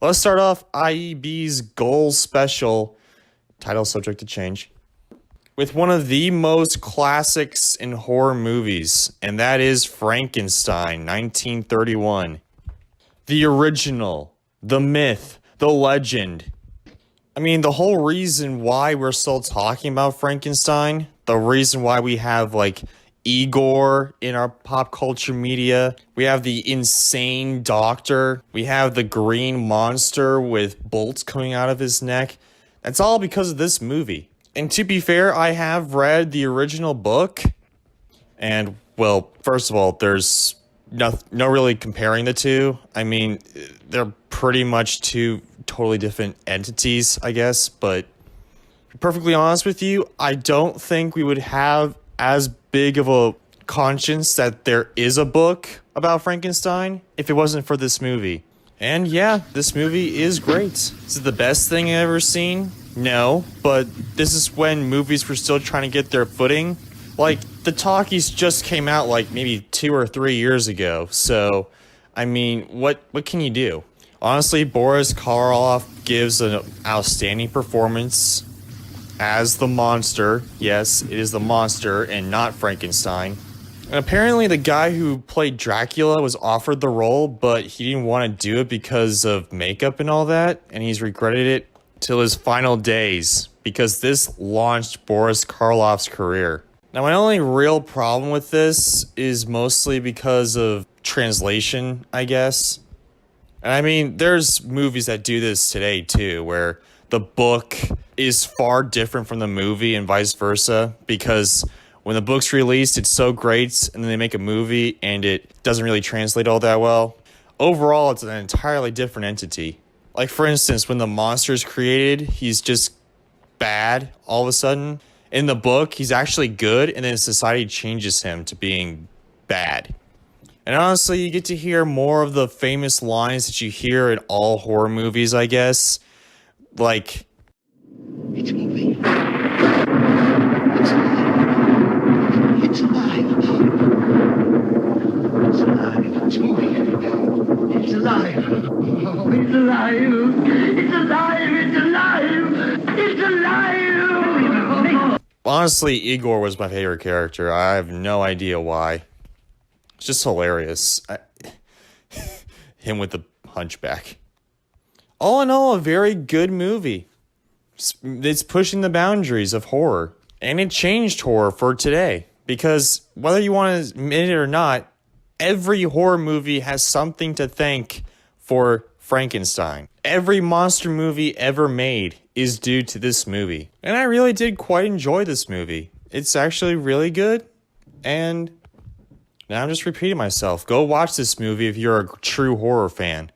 Let's start off IEB's Ghoul special, title subject to change, with one of the most classics in horror movies, and that is Frankenstein, 1931. The original, the myth, the legend. I mean, the whole reason why we're still talking about Frankenstein, the reason why we have, Igor in our pop culture media, we have the insane doctor, we have the green monster with bolts coming out of his neck. That's all because of this movie. And to be fair, I have read the original book, and, well, first of all, there's no really comparing the two. I mean, they're pretty much two totally different entities, I guess, but to be perfectly honest with you, I don't think we would have as big of a conscience that there is a book about Frankenstein if it wasn't for this movie. And yeah, this movie is great. Is it the best thing I've ever seen? No, but this is when movies were still trying to get their footing. The talkies just came out maybe 2 or 3 years ago, so I mean, what can you do? Honestly, Boris Karloff gives an outstanding performance as the monster. Yes, it is the monster and not Frankenstein. And apparently the guy who played Dracula was offered the role, but he didn't want to do it because of makeup and all that, and he's regretted it till his final days, because this launched Boris Karloff's career. Now, my only real problem with this is mostly because of translation, I guess. And I mean, there's movies that do this today too, where the book is far different from the movie and vice versa, because when the book's released, it's so great, and then they make a movie and it doesn't really translate all that well. Overall, it's an entirely different entity. For instance, when the monster's created, he's just bad all of a sudden. In the book, he's actually good, and then society changes him to being bad. And honestly, you get to hear more of the famous lines that you hear in all horror movies, I guess. It's moving. It's alive. It's alive. It's moving. It's alive. Oh, it's alive. It's alive. It's alive. It's alive. Honestly, Igor was my favorite character. I have no idea why. It's just hilarious. Him with the hunchback. All in all, a very good movie. It's pushing the boundaries of horror. And it changed horror for today. Because whether you want to admit it or not, every horror movie has something to thank for Frankenstein. Every monster movie ever made is due to this movie. And I really did quite enjoy this movie. It's actually really good. And now I'm just repeating myself. Go watch this movie if you're a true horror fan.